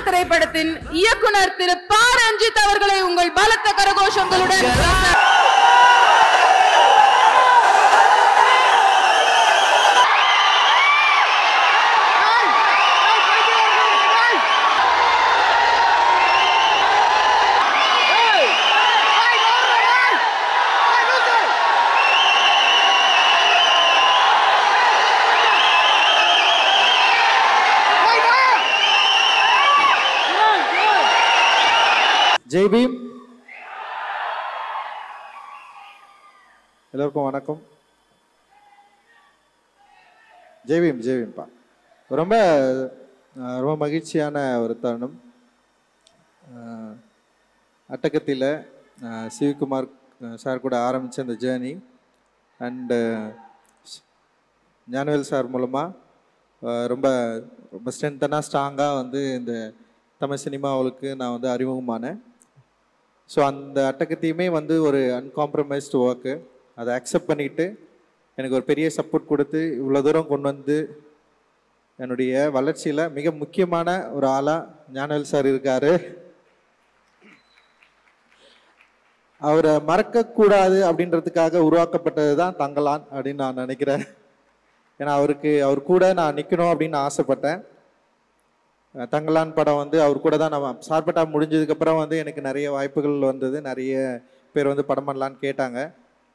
திரைப்படத்தின் இயக்குனர் திரு ப. ரஞ்சித் அவர்களை உங்கள் பலத்த கரகோஷங்களுடன் ஜெய் பீம். எல்லோருக்கும் வணக்கம். ஜெய் பீம். ஜெய் பீம்பா. ரொம்ப ரொம்ப மகிழ்ச்சியான ஒரு தருணம். அட்டகத்தியில் சிவகுமார் சார் கூட ஆரம்பித்த அந்த ஜேர்னி அண்டு ஞானவேல் சார் மூலமாக ரொம்ப ரொம்ப ஸ்ட்ராங்காக வந்து இந்த தமிழ் சினிமாவுக்கு நான் வந்து அறிமுகமானேன். ஸோ அந்த அட்டகத்தையுமே வந்து ஒரு அன்காம்ப்ரமைஸ்டு ஒர்க்கு, அதை அக்செப்ட் பண்ணிவிட்டு எனக்கு ஒரு பெரிய சப்போர்ட் கொடுத்து இவ்வளோ தூரம் கொண்டு வந்து என்னுடைய வளர்ச்சியில் மிக முக்கியமான ஒரு ஆளாக ஞானவேல் சார் இருக்கார். அவரை மறக்கக்கூடாது அப்படின்றதுக்காக உருவாக்கப்பட்டது தான் தங்கலான் அப்படின்னு நான் நினைக்கிறேன். ஏன்னா அவர் கூட நான் நிற்கணும் அப்படின்னு ஆசைப்பட்டேன். தங்கலான் படம் வந்து அவர் கூட தான் நம்ம சார்பட்டா முடிஞ்சதுக்கப்புறம் வந்து எனக்கு நிறைய வாய்ப்புகள் வந்தது. நிறைய பேர் வந்து படம் பண்ணலான்னு கேட்டாங்க.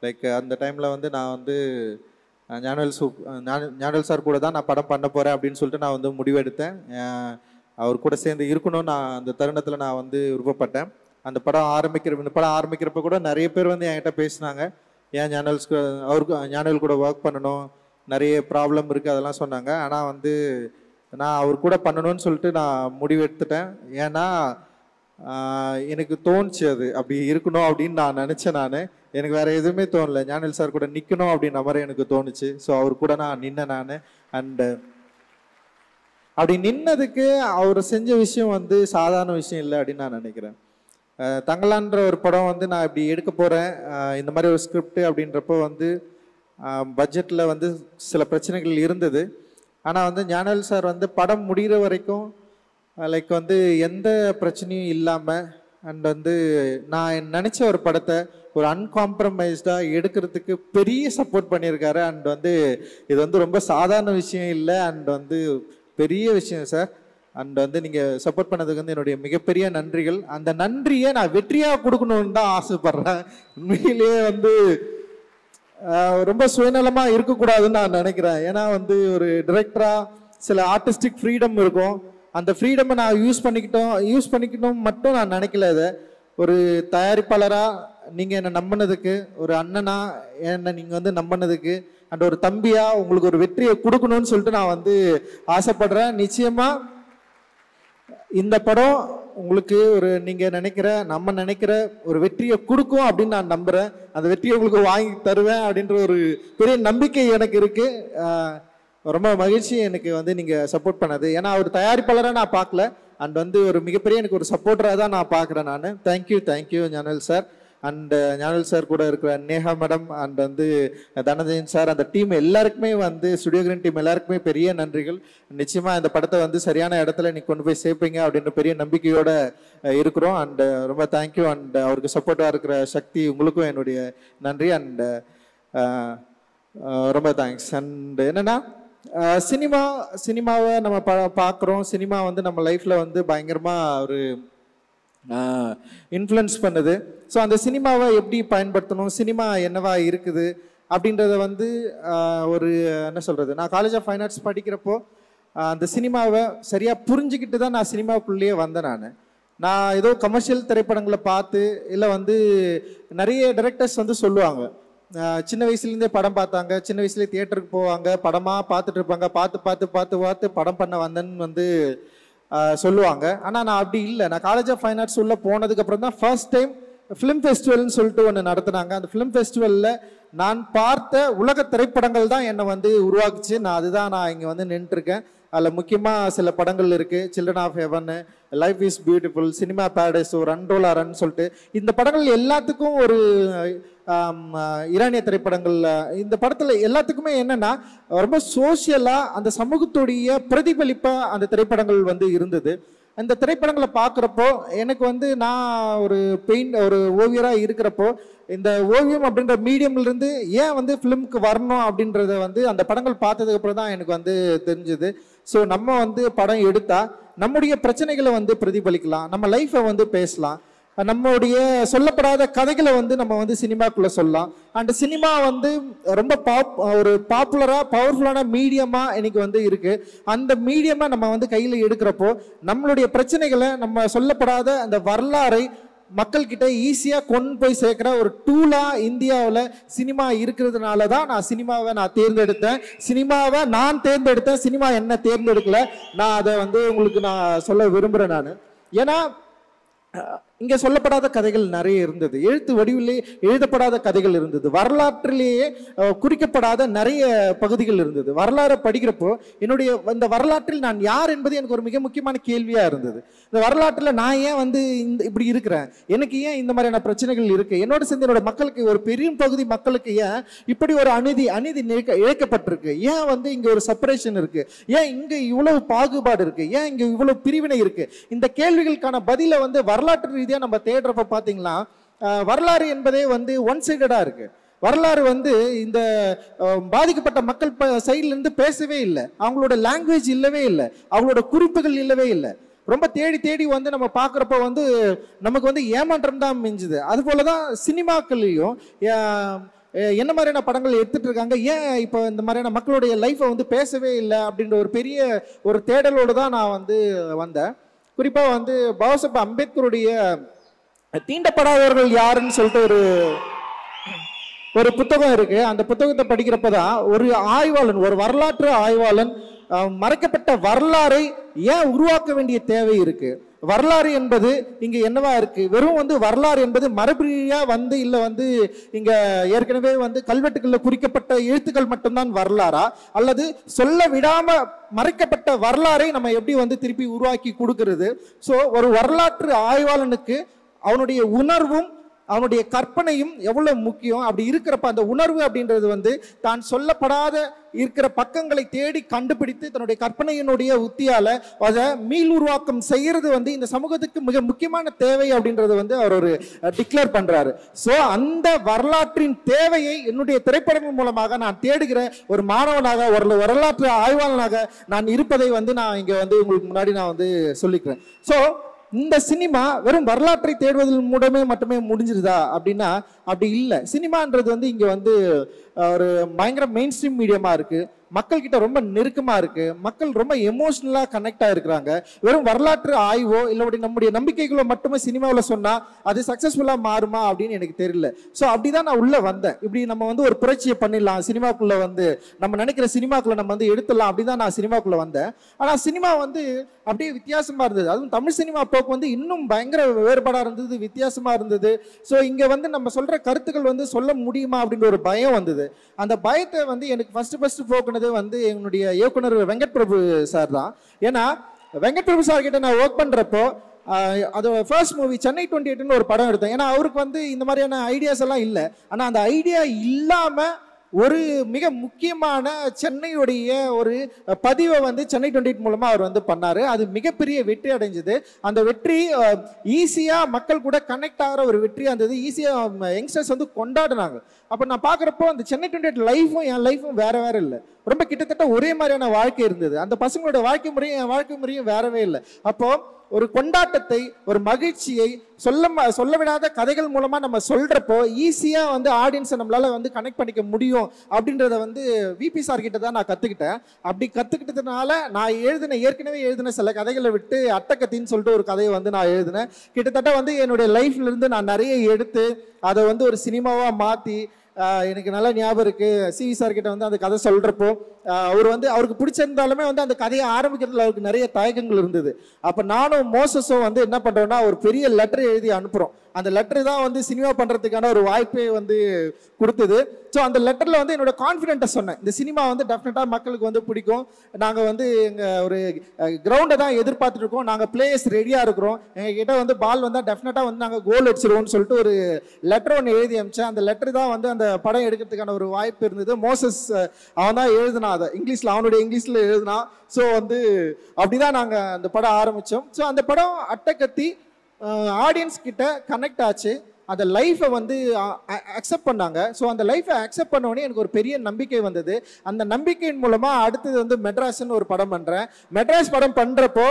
லைக் அந்த டைமில் வந்து நான் வந்து ஞானவேல் சார் கூட தான் நான் படம் பண்ண போகிறேன் அப்படின்னு சொல்லிட்டு நான் வந்து முடிவெடுத்தேன். அவர் கூட சேர்ந்து இருக்கணும்னு நான் அந்த தருணத்தில் நான் வந்து விருப்பப்பட்டேன். இந்த படம் ஆரம்பிக்கிறப்ப கூட நிறைய பேர் வந்து என்கிட்ட பேசினாங்க, ஏன் ஞானவேல் கூட ஒர்க் பண்ணணும், நிறைய ப்ராப்ளம் இருக்குது அதெல்லாம் சொன்னாங்க. ஆனால் வந்து நான் அவர் கூட பண்ணணும்னு சொல்லிட்டு நான் முடிவெடுத்துட்டேன். ஏன்னா எனக்கு தோணுச்சு அது அப்படி இருக்கணும் அப்படின்னு நான் நினச்சேன். எனக்கு வேறு எதுவுமே தோணலை, ஞானவேல் சார் கூட நிற்கணும் அப்படின்ற மாதிரி எனக்கு தோணுச்சு. ஸோ அவர் கூட நான் நின்னேன். அண்டு அப்படி நின்னதுக்கு அவர் செஞ்ச விஷயம் வந்து சாதாரண விஷயம் இல்லை அப்படின்னு நான் நினைக்கிறேன். தங்கலான்ற ஒரு படம் வந்து நான் இப்படி எடுக்க போகிறேன், இந்த மாதிரி ஒரு ஸ்கிரிப்ட் அப்படின்றப்போ வந்து பட்ஜெட்டில் வந்து சில பிரச்சனைகள் இருந்தது. ஆனால் வந்து ஞானவேல் சார் வந்து படம் முடிகிற வரைக்கும் லைக் வந்து எந்த பிரச்சனையும் இல்லாமல் அண்ட் வந்து நான் நினச்ச ஒரு படத்தை ஒரு அன்காம்ப்ரமைஸ்டாக எடுக்கிறதுக்கு பெரிய சப்போர்ட் பண்ணியிருக்காரு. அண்ட் வந்து இது வந்து ரொம்ப சாதாரண விஷயம் இல்லை, அண்ட் வந்து பெரிய விஷயம் சார். அண்ட் வந்து நீங்கள் சப்போர்ட் பண்ணதுக்கு வந்து என்னுடைய மிகப்பெரிய நன்றிகள். அந்த நன்றியை நான் வெற்றியாக கொடுக்கணும்னு தான் ஆசைப்பட்றேன். உண்மையிலேயே வந்து ரொம்ப சுயநலமாக இருக்கக்கூடாதுன்னு நான் நினைக்கிறேன். ஏன்னா வந்து ஒரு டிரெக்டராக சில ஆர்டிஸ்டிக் ஃப்ரீடம் இருக்கும். அந்த ஃப்ரீடமை நான் யூஸ் பண்ணிக்கணும் மட்டும் நான் நினைக்கல. இதை ஒரு தயாரிப்பாளராக நீங்கள் என்னை நம்பினதுக்கு, ஒரு அண்ணனா என்னை நீங்கள் வந்து நம்பினதுக்கு, அண்ட் ஒரு தம்பியாக உங்களுக்கு ஒரு வெற்றியை கொடுக்கணும்னு சொல்லிட்டு நான் வந்து ஆசைப்படுறேன். நிச்சயமாக இந்த படம் உங்களுக்கு ஒரு நீங்கள் நம்ம நினைக்கிற ஒரு வெற்றியை கொடுக்கும் அப்படின்னு நான் நம்புகிறேன். அந்த வெற்றியை உங்களுக்கு வாங்கி தருவேன் அப்படின்ற ஒரு பெரிய நம்பிக்கை எனக்கு இருக்குது. ரொம்ப மகிழ்ச்சி எனக்கு வந்து நீங்கள் சப்போர்ட் பண்ணது. ஏன்னா ஒரு தயாரிப்பாளராக நான் பார்க்கல, அண்ட் வந்து ஒரு மிகப்பெரிய எனக்கு ஒரு சப்போர்ட்டராக தான் நான் பார்க்குறேன். Thank you Gnanavel sir. And Gnanavel sir கூட இருக்கிற நேஹா மேடம் அண்ட் வந்து தனஞ்சயன் சார், அந்த டீம் எல்லாருக்குமே வந்து ஸ்டுடியோ கிரீன் டீம் எல்லாருக்குமே பெரிய நன்றிகள். நிச்சயமாக இந்த படத்தை வந்து சரியான இடத்துல நீ கொண்டு போய் சேர்ப்பீங்க அப்படின்ற பெரிய நம்பிக்கையோடு இருக்கிறோம். அண்ட் ரொம்ப தேங்க்யூ. அண்ட் அவருக்கு சப்போர்ட்டாக இருக்கிற சக்தி உங்களுக்கும் என்னுடைய நன்றி. அண்ட் ரொம்ப தேங்க்ஸ். அண்ட் என்னென்னா சினிமாவை நம்ம பார்க்குறோம். சினிமா வந்து நம்ம லைஃப்பில் வந்து பயங்கரமாக ஒரு இன்ஃப்ளூயன்ஸ் பண்ணுது. ஸோ அந்த சினிமாவை எப்படி பயன்படுத்தணும், சினிமா என்னவா இருக்குது அப்படின்றத வந்து ஒரு என்ன சொல்கிறது, நான் காலேஜ் ஆஃப் ஃபைன் ஆர்ட்ஸ் படிக்கிறப்போ அந்த சினிமாவை சரியாக புரிஞ்சுக்கிட்டு தான் நான் சினிமாவுக்குள்ளேயே வந்தேன். நான் ஏதோ கமர்ஷியல் திரைப்படங்களை பார்த்து இல்லை வந்து நிறைய டைரக்டர்ஸ் வந்து சொல்லுவாங்க, சின்ன வயசுலேருந்தே படம் பார்த்தாங்க, சின்ன வயசுலேயே தியேட்டருக்கு போவாங்க, படமாக பார்த்துட்டு இருப்பாங்க, பார்த்து படம் பண்ண வந்தேன்னு வந்து சொல்லுவாங்க. ஆனால் நான் அப்படி இல்லை. நான் காலேஜ் ஆஃப் ஃபைன் ஆர்ட்ஸ் உள்ள போனதுக்கப்புறம் தான் ஃபர்ஸ்ட் டைம் ஃபிலிம் ஃபெஸ்டிவல்னு சொல்லிட்டு ஒன்று நடத்துனாங்க. அந்த ஃபிலிம் ஃபெஸ்டிவலில் நான் பார்த்த உலக திரைப்படங்கள் தான் என்னை வந்து உருவாக்குச்சு. அதுதான் நான் இங்கே வந்து நின்றுருக்கேன். அதில் முக்கியமாக சில படங்கள் இருக்குது, children of heaven, life is beautiful, cinema paradise, ஒரு ரன்ரோலா ரன் சொல்லிட்டு இந்த படங்கள் எல்லாத்துக்கும் ஒரு ஈரானிய திரைப்படங்கள், இந்த படத்தில் எல்லாத்துக்குமே என்னென்னா ரொம்ப சோஷியலாக அந்த சமூகத்துடைய பிரதிபலிப்பாக அந்த திரைப்படங்கள் வந்து இருந்தது. அந்த திரைப்படங்களை பார்க்குறப்போ எனக்கு வந்து நான் ஒரு ஓவியராக இருக்கிறப்போ இந்த ஓவியம் அப்படின்ற மீடியம்லேருந்து ஏன் வந்து ஃபிலிமுக்கு வரணும் அப்படின்றத வந்து அந்த படங்கள் பார்த்ததுக்கு அப்புறம் தான் எனக்கு வந்து தெரிஞ்சுது. ஸோ நம்ம வந்து படம் எடுத்தால் நம்முடைய பிரச்சனைகளை வந்து பிரதிபலிக்கலாம், நம்ம லைஃப்பை வந்து பேசலாம், நம்மளுடைய சொல்லப்படாத கதைகளை வந்து நம்ம வந்து சினிமாக்குள்ள சொல்லலாம். அண்ட் சினிமா வந்து ரொம்ப ஒரு பாப்புலராக பவர்ஃபுல்லான மீடியமாக இன்னைக்கு வந்து இருக்கு. அந்த மீடியமா நம்ம வந்து கையில் எடுக்கிறப்போ நம்மளுடைய பிரச்சனைகளை, நம்ம சொல்லப்படாத அந்த வரலாறை மக்கள்கிட்ட ஈஸியாக கொண்டு போய் சேர்க்குற ஒரு டூலாக இந்தியாவில் சினிமா இருக்கிறதுனால தான் நான் சினிமாவை தேர்ந்தெடுத்தேன். சினிமா என்ன தேர்ந்தெடுக்கல. நான் அதை வந்து உங்களுக்கு நான் சொல்ல விரும்புகிறேன். நான் ஏன்னா இங்கே சொல்லப்படாத கதைகள் நிறைய இருந்தது, எழுத்து வடிவிலே எழுதப்படாத கதைகள் இருந்தது, வரலாற்றிலேயே குறிக்கப்படாத நிறைய பகுதிகள் இருந்தது. வரலாறை படிக்கிறப்போ என்னுடைய இந்த வரலாற்றில் நான் யார் என்பது எனக்கு ஒரு மிக முக்கியமான கேள்வியாக இருந்தது. இந்த வரலாற்றில் நான் ஏன் வந்து இப்படி இருக்கிறேன், எனக்கு ஏன் இந்த மாதிரியான பிரச்சனைகள் இருக்கு, என்னோட சேர்ந்து என்னோட மக்களுக்கு ஒரு பெரிய பகுதி மக்களுக்கு ஏன் இப்படி ஒரு அநீதி இழைக்கப்பட்டிருக்கு, ஏன் வந்து இங்கே ஒரு செப்பரேஷன் இருக்கு, ஏன் இங்கே இவ்வளவு பாகுபாடு இருக்கு, ஏன் இங்கே இவ்வளவு பிரிவினை இருக்கு, இந்த கேள்விகளுக்கான பதிலை வந்து வரலாற்று நம்ம தேடுறப்ப பாத்தீங்கன்னா வரலாறு என்பதே வந்து ஒன் சைடடா இருக்கு. வரலாறு வந்து இந்த பாதிக்கப்பட்ட மக்கள் சைட்ல இருந்து பேசவே இல்லை, அவங்களோட லாங்குவேஜ் இல்லவே இல்லை, அவங்களோட குறிப்புகள் இல்லவே இல்லை. ரொம்ப தேடி தேடி வந்து நம்ம பார்க்குறப்ப வந்து நமக்கு வந்து ஏமாற்றம் தான் மிஞ்சுது. அது போலதான் சினிமாக்கள்லையும் என்ன மாதிரியான படங்கள் எடுத்துட்டு இருக்காங்க, ஏன் இப்போ இந்த மாதிரியான மக்களுடைய லைஃப்பை வந்து பேசவே இல்லை அப்படின்ற ஒரு பெரிய ஒரு தேடலோடு தான் நான் வந்து வந்தேன். குறிப்பாக வந்து பாபாசாஹேப் அம்பேத்கருடைய தீண்டப்படாதவர்கள் யாருன்னு சொல்லிட்டு ஒரு புத்தகம் இருக்கு. அந்த புத்தகத்தை படிக்கிறப்பதான் ஒரு ஆய்வாளன், ஒரு வரலாற்று ஆய்வாளன் மறைக்கப்பட்ட வரலாறை ஏன் உருவாக்க வேண்டிய தேவை இருக்கு, வரலாறு என்பது இங்க என்னவா இருக்கு, வெறும் வந்து வரலாறு என்பது மரபுரியா வந்து இல்ல வந்து இங்க ஏற்கனவே வந்து கல்வெட்டுகள்ல குறிக்கப்பட்ட எழுத்துக்கள் மட்டும்தான் வரலாறா, அல்லது சொல்ல விடாம மறைக்கப்பட்ட வரலாறை நம்ம எப்படி வந்து திருப்பி உருவாக்கி கொடுக்கிறது. ஸோ ஒரு வரலாற்று ஆய்வாளனுக்கு அவனுடைய உணர்வும் அவனுடைய கற்பனையும் எவ்வளவு முக்கியம். அப்படி இருக்கிறப்ப அந்த உணர்வு அப்படின்றது வந்து தான் சொல்லப்படாத இருக்கிற பக்கங்களை தேடி கண்டுபிடித்து தன்னுடைய கற்பனையினுடைய உத்தியால அதை மீள் உருவாக்கம் செய்யறது வந்து இந்த சமூகத்துக்கு மிக முக்கியமான தேவை அப்படின்றது வந்து அவர் ஒரு டிக்ளேர் பண்றாரு. ஸோ அந்த வரலாற்றின் தேவையை என்னுடைய திரைப்படங்கள் மூலமாக நான் தேடுகிற ஒரு மாணவனாக, ஒரு வரலாற்று ஆய்வாளனாக நான் இருப்பதை வந்து நான் இங்க வந்து உங்களுக்கு முன்னாடி நான் வந்து சொல்லிக்கிறேன். ஸோ இந்த சினிமா வெறும் வரலாற்றை தேடுவதன் மட்டுமே முடிஞ்சிருதா அப்படின்னா அப்படி இல்லை. சினிமான்றது வந்து இங்க வந்து ஒரு பயங்கர மெயின் ஸ்ட்ரீம் மீடியமா இருக்கு, மக்கள் கிட்ட ரொம்ப நெருக்கமா இருக்கு, மக்கள் ரொம்ப எமோஷனலா கனெக்ட் ஆயிருக்கிறாங்க. வெறும் வரலாற்று ஆய்வோ இல்லை நம்முடைய நம்பிக்கைகளோ மட்டுமே சினிமாவில் சொன்னா அது சக்சஸ்ஃபுல்லா மாறுமா அப்படின்னு எனக்கு தெரியல. ஸோ அப்படிதான் நான் உள்ள வந்தேன். இப்படி நம்ம வந்து ஒரு புரட்சியை பண்ணிடலாம் சினிமாக்குள்ள, வந்து நம்ம நினைக்கிற சினிமாக்குள்ள நம்ம வந்து எடுத்துடலாம், அப்படிதான் நான் சினிமாக்குள்ள வந்தேன். ஆனா சினிமா வந்து அப்படியே வித்தியாசமா இருந்தது. அதுவும் தமிழ் சினிமா போக்கு வந்து இன்னும் பயங்கர வேறுபாடா இருந்தது, வித்தியாசமா இருந்தது. ஸோ இங்க வந்து நம்ம சொல்ற கருத்துக்கள் வந்து சொல்ல முடியுமா அப்படின்ற ஒரு பயம் வந்தது. அந்த பயத்தை வந்து எனக்கு ஃபர்ஸ்ட் போக்குனது வந்து என்னுடைய இயக்குனர் வெங்கட் பிரபு சார் தான். ஏன்னா வெங்கட் பிரபு சார் கிட்ட நான் ஒர்க் பண்றப்போ அது ஃபர்ஸ்ட் மூவி சென்னை 28ன்னு ஒரு படம் எடுத்தேன். ஏன்னா அவருக்கு வந்து இந்த மாதிரியான ஐடியாஸ் எல்லாம் இல்லை. ஆனா அந்த ஐடியா இல்லாம ஒரு மிக முக்கியமான சென்னையுடைய ஒரு பதிவை வந்து சென்னை 28 மூலமா அவர் வந்து பண்ணாரு. அது மிகப்பெரிய வெற்றி அடைஞ்சது. அந்த வெற்றி ஈஸியா மக்கள் கூட கனெக்ட் ஆகிற ஒரு வெற்றியா இருந்தது. ஈஸியா யங்ஸ்டர்ஸ் வந்து கொண்டாடினாங்க. அப்ப நான் பாக்குறப்போ அந்த சென்னை 28 லைஃபும் என் லைஃபும் வேற வேற இல்லை, ரொம்ப கிட்டத்தட்ட ஒரே மாதிரியான வாழ்க்கை இருந்தது. அந்த பசங்களோட வாழ்க்கை முறையும் என் வாழ்க்கை முறையும் வேறவே இல்லை. அப்போ ஒரு கொண்டாட்டத்தை, ஒரு மகிழ்ச்சியை சொல்ல விடாத கதைகள் மூலமா நம்ம சொல்றப்போ ஈஸியா வந்து ஆடியன்ஸை நம்மளால வந்து கனெக்ட் பண்ணிக்க முடியும் அப்படின்றத வந்து விபி சார் கிட்ட தான் நான் கத்துக்கிட்டேன். அப்படி கத்துக்கிட்டதுனால நான் ஏற்கனவே எழுதின சில கதைகளை விட்டு அட்டக்கத்தின்னு சொல்லிட்டு ஒரு கதையை வந்து நான் எழுதினேன். கிட்டத்தட்ட வந்து என்னுடைய லைஃப்ல இருந்து நான் நிறைய எடுத்து அதை வந்து ஒரு சினிமாவா மாத்தி, எனக்கு நல்ல ஞாபகம் இருக்கு சிவி சார் கிட்ட வந்து அந்த கதை சொல்றப்போ அவர் வந்து அவருக்கு பிடிச்சிருந்தாலுமே வந்து அந்த கதையை ஆரம்பிக்கிறதுல அவருக்கு நிறைய தயக்கங்கள் இருந்தது. அப்ப நானும் மோசஸும் வந்து என்ன பண்றோம்னா ஒரு பெரிய லெட்டர் எழுதி அனுப்புறோம். அந்த லெட்டர் தான் வந்து சினிமா பண்றதுக்கான ஒரு வாய்ப்பை வந்து கொடுத்தது. ஸோ அந்த லெட்டர்ல வந்து என்னோட கான்ஃபிடென்ட்டை சொன்னேன், இந்த சினிமா வந்து டெஃபினட்டா மக்களுக்கு வந்து பிடிக்கும், நாங்க வந்து எங்க ஒரு கிரவுண்டை தான் எதிர்பார்த்துட்டு இருக்கோம், நாங்க பிளேயர்ஸ் ரெடியா இருக்கிறோம், எங்க கிட்ட வந்து பால் வந்தா டெஃபினட்டா வந்து நாங்க கோல் அடிச்சிருவோம்னு சொல்லிட்டு ஒரு லெட்டர் ஒன்று எழுதி அனுப்பிச்சேன். அந்த லெட்டர் தான் வந்து அந்த அந்த படம் எடுக்கிறதுக்கான ஒரு வாய்ப்பு இருந்தது. மோசஸ் அவன் தான் எழுதினான், அதை இங்கிலீஷில் அவனுடைய இங்கிலீஷில் எழுதினான். ஸோ வந்து அப்படிதான் நாங்கள் அந்த படம் ஆரம்பித்தோம். ஸோ அந்த படம் அட்டக்கத்தி ஆடியன்ஸ் கிட்ட கனெக்ட் ஆச்சு. அந்த லைஃப்பை வந்து அக்செப்ட் பண்ணாங்க. ஸோ அந்த லைஃப்பை அக்செப்ட் பண்ணோடனே எனக்கு ஒரு பெரிய நம்பிக்கை வந்தது. அந்த நம்பிக்கையின் மூலமாக அடுத்தது வந்து மெட்ராஸ்ன்னு ஒரு படம் பண்ணுறேன். மெட்ராஸ் படம் பண்ணுறப்போ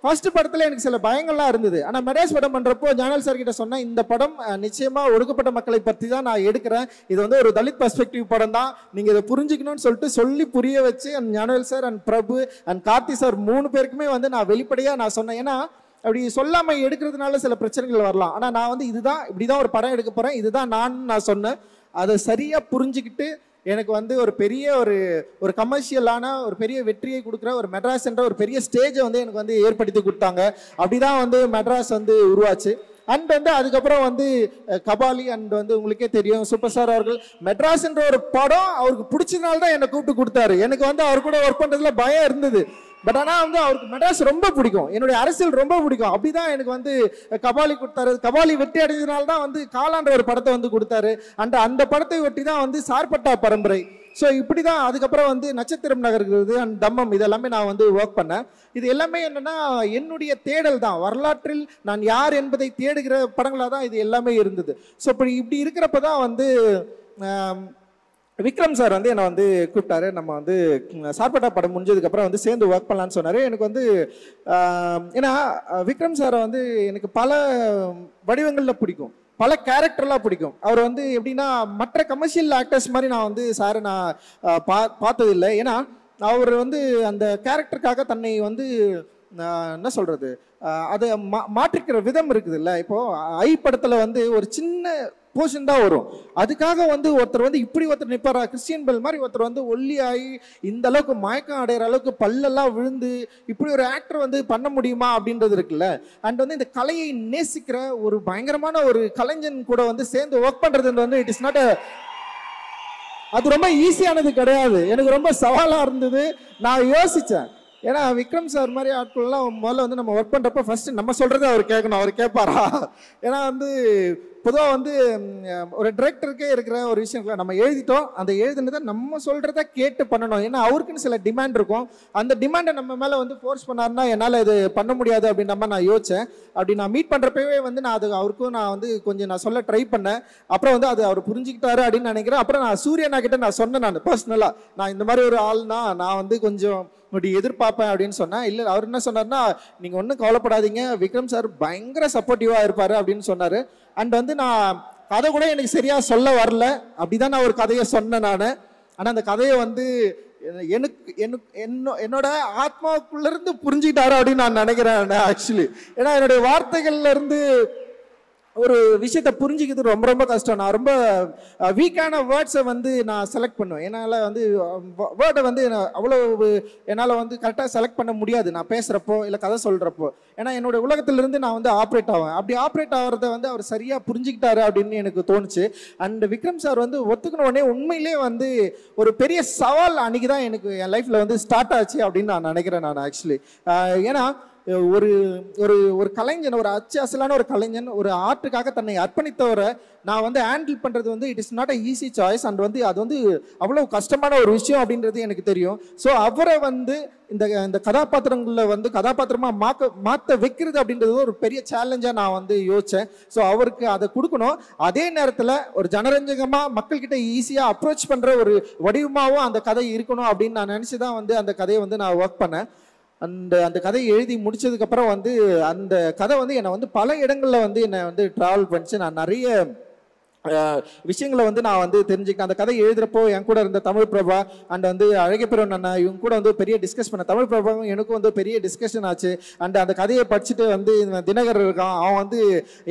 ஃபர்ஸ்ட் படத்தில் எனக்கு சில பயங்கள்லாம் இருந்தது. ஆனால் மெட்ராஸ் படம் பண்ணுறப்போ ஞானல் சார் கிட்ட சொன்னேன், இந்த படம் நிச்சயமாக ஒடுக்கப்பட்ட மக்களை பற்றி தான் நான் எடுக்கிறேன். இது வந்து ஒரு தலித் பர்ஸ்பெக்டிவ் படம் தான், நீங்கள் இதை புரிஞ்சுக்கணும்னு சொல்லிட்டு சொல்லி புரிய வச்சு அண்ட் ஞானல் sir and Prabhu and Karthi sir 3 பேருக்குமே வந்து நான் வெளிப்படையாக நான் சொன்னேன். ஏன்னா அப்படி சொல்லாமல் எடுக்கிறதுனால சில பிரச்சனைகள் வரலாம். ஆனால் நான் வந்து இதுதான் இப்படிதான் ஒரு படம் எடுக்க போகிறேன், இதுதான் நான் சொன்னேன். அதை சரியாக புரிஞ்சுக்கிட்டு எனக்கு வந்து ஒரு பெரிய ஒரு கமர்ஷியலான ஒரு பெரிய வெற்றியை கொடுக்குற ஒரு மெட்ராஸ் என்ற ஒரு பெரிய ஸ்டேஜை வந்து எனக்கு வந்து ஏற்படுத்தி கொடுத்தாங்க. அப்படிதான் வந்து மெட்ராஸ் வந்து உருவாச்சு. அண்ட் வந்து அதுக்கப்புறம் வந்து கபாலி அண்ட் வந்து உங்களுக்கே தெரியும் சூப்பர் ஸ்டார் அவர்கள் மெட்ராஸ்ன்ற ஒரு படம் அவருக்கு பிடிச்சதுனால தான் என்னை கூப்பிட்டு கொடுத்தாரு. எனக்கு வந்து அவர் கூட ஒர்க் பண்ணுறதுல பயம் இருந்தது. பட் ஆனால் வந்து அவருக்கு மெட்ராஸ் ரொம்ப பிடிக்கும், என்னுடைய அரசியல் ரொம்ப பிடிக்கும். அப்படிதான் எனக்கு வந்து கபாலி கொடுத்தாரு. கபாலி வெற்றி அடைஞ்சதுனால தான் வந்து காலான்ற ஒரு படத்தை வந்து கொடுத்தாரு. அந்த படத்தை ஒட்டி தான் வந்து சார்பட்டா பரம்பரை. ஸோ இப்படி தான் அதுக்கப்புறம் வந்து நட்சத்திரம் நகர்கிறது அண்ட் தம்மம் இதெல்லாமே நான் வந்து ஒர்க் பண்ணேன். இது எல்லாமே என்னென்னா என்னுடைய தேடல் தான், வரலாற்றில் நான் யார் என்பதை தேடுகிற படங்களாக தான் இது எல்லாமே இருந்தது. ஸோ இப்படி இருக்கிறப்ப தான் வந்து விக்ரம் சார் வந்து என்னை வந்து கூப்பிட்டாரு. நம்ம வந்து சார்பட்டா படம் முடிஞ்சதுக்கப்புறம் வந்து சேர்ந்து ஒர்க் பண்ணலான்னு சொன்னார். எனக்கு வந்து ஏன்னா விக்ரம் சாரை வந்து எனக்கு பல வடிவங்களில் பிடிக்கும், பல கேரக்டர்லாம் பிடிக்கும். அவர் வந்து எப்படின்னா மற்ற கமர்ஷியல் ஆக்டர்ஸ் மாதிரி நான் வந்து சாரை நான் பார்த்ததில்லை. ஏன்னா அவர் வந்து அந்த கேரக்டருக்காக தன்னை வந்து என்ன சொல்கிறது அதை மாற்றிக்கிற விதம் இருக்குது இல்லை. இப்போது ஐ படத்தில் வந்து ஒரு சின்ன போர்ஷன் தான் வரும், அதுக்காக வந்து ஒருத்தர் வந்து இப்படி ஒருத்தர் நிற்பாரா, கிறிஸ்டியன் பெல் மாதிரி ஒருத்தர் வந்து ஒல்லியாகி இந்த அளவுக்கு மயக்கம் அடைகிற அளவுக்கு பல்லெல்லாம் விழுந்து இப்படி ஒரு ஆக்டர் வந்து பண்ண முடியுமா அப்படின்றது இருக்குல்ல. அண்ட் வந்து இந்த கலையை நேசிக்கிற ஒரு பயங்கரமான ஒரு கலைஞன் கூட வந்து சேர்ந்து ஒர்க் பண்ணுறது வந்து இட் இஸ் நாட் அது ரொம்ப ஈஸியானது கிடையாது. எனக்கு ரொம்ப சவாலாக இருந்தது. நான் யோசித்தேன், ஏன்னா விக்ரம் சார் மாதிரி ஆட்கள்லாம் முதல்ல வந்து நம்ம ஒர்க் பண்ணுறப்ப ஃபஸ்ட்டு நம்ம சொல்கிறத அவர் கேட்கணும், அவர் கேட்பாரா. ஏன்னா வந்து பொதுவாக வந்து ஒரு டிரெக்டருக்கே இருக்கிற ஒரு விஷயம் நம்ம எழுதிட்டோம், அந்த எழுதுனதை நம்ம சொல்கிறத கேட்டு பண்ணணும். ஏன்னா அவருக்குன்னு சில டிமாண்ட் இருக்கும், அந்த டிமாண்டை நம்ம மேலே வந்து ஃபோர்ஸ் பண்ணாருன்னா என்னால் இது பண்ண முடியாது அப்படின்ற மாதிரி நான் யோசித்தேன். அப்படி நான் மீட் பண்ணுறப்பவே வந்து நான் அது அவருக்கும் நான் வந்து கொஞ்சம் நான் சொல்ல ட்ரை பண்ணேன். அப்புறம் வந்து அது அவர் புரிஞ்சுக்கிட்டாரு அப்படின்னு நினைக்கிறேன். அப்புறம் நான் சூர்யனா கிட்ட நான் சொன்னேன், நான் பர்சனலாக நான் இந்த மாதிரி ஒரு ஆள்னா நான் வந்து கொஞ்சம் இப்படி எதிர்பார்ப்பேன் அப்படின்னு சொன்னேன். இல்லை அவர் என்ன சொன்னார்னா, நீங்கள் ஒன்றும் கவலைப்படாதீங்க, விக்ரம் சார் பயங்கர சப்போர்ட்டிவாக இருப்பார் அப்படின்னு சொன்னார். அண்ட் வந்து நான் கதை கூட எனக்கு சரியாக சொல்ல வரல, அப்படிதான் நான் ஒரு கதையை சொன்னேன் நான். ஆனால் அந்த கதையை வந்து என்னோட ஆத்மாவுக்குள்ளேருந்து புரிஞ்சுக்கிட்டாரு அப்படின்னு நான் நினைக்கிறேன் ஆக்சுவலி. ஏன்னா என்னுடைய வார்த்தைகள்ல இருந்து ஒரு விஷயத்தை புரிஞ்சிக்கிறது ரொம்ப ரொம்ப கஷ்டம். நான் ரொம்ப வீக்கான வேர்ட்ஸை வந்து நான் செலக்ட் பண்ணுவேன். என்னால் வந்து வேர்டை வந்து அவ்வளோ என்னால் வந்து கரெக்டாக செலக்ட் பண்ண முடியாது நான் பேசுகிறப்போ இல்லை கதை சொல்கிறப்போ. ஏன்னா என்னோடய உலகத்திலிருந்து நான் வந்து ஆப்ரேட் ஆவேன். அப்படி ஆப்ரேட் ஆகிறத வந்து அவர் சரியாக புரிஞ்சுக்கிட்டாரு அப்படின்னு எனக்கு தோணுச்சு. அண்ட் விக்ரம் சார் வந்து ஒத்துக்கணுன்னே உண்மையிலே வந்து ஒரு பெரிய சவால் அன்றைக்கி தான் எனக்கு என் லைஃப்பில் வந்து ஸ்டார்ட் ஆச்சு அப்படின்னு நான் நினைக்கிறேன் நான் ஆக்சுவலி. ஏன்னா ஒரு ஒரு ஒரு கலைஞன், ஒரு அச்சாசலான ஒரு கலைஞன், ஒரு ஆர்ட்டுக்காக தன்னை அர்ப்பணித்தவரை நான் வந்து ஹேண்டில் பண்ணுறது வந்து it is not a easy choice. And வந்து அது வந்து அவ்வளோ கஷ்டமான ஒரு விஷயம் அப்படின்றது எனக்கு தெரியும். ஸோ அவரை வந்து இந்த கதாபாத்திரங்களில் வந்து கதாபாத்திரமாக மாற்ற வைக்கிறது அப்படின்றது ஒரு பெரிய சேலஞ்சாக நான் வந்து யோசித்தேன். ஸோ அவருக்கு அதை கொடுக்கணும், அதே நேரத்தில் ஒரு ஜனரஞ்சகமாக மக்கள்கிட்ட ஈஸியாக அப்ரோச் பண்ணுற ஒரு வடிவமாகவும் அந்த கதை இருக்கணும் அப்படின்னு நான் நினச்சி தான் வந்து அந்த கதையை வந்து நான் ஒர்க் பண்ணேன். அந்த கதையை எழுதி முடிச்சதுக்கப்புறம் வந்து அந்த கதை வந்து என்னை வந்து பல இடங்களில் வந்து என்னை வந்து ட்ராவல் பண்ணிச்சு. நான் நிறைய விஷயங்களை வந்து நான் வந்து தெரிஞ்சுக்கிட்டேன். அந்த கதை எழுதுறப்போ என் கூட இருந்த தமிழ் பிரபா அண்ட் வந்து அழகப்பெருவன் அண்ணா இவங்க கூட வந்து பெரிய டிஸ்கஸ் பண்ண, தமிழ் பிரபாவும் எனக்கும் வந்து பெரிய டிஸ்கஷன் ஆச்சு. அண்ட் அந்த கதையை படிச்சுட்டு வந்து தினகர் இருக்கான், அவன் வந்து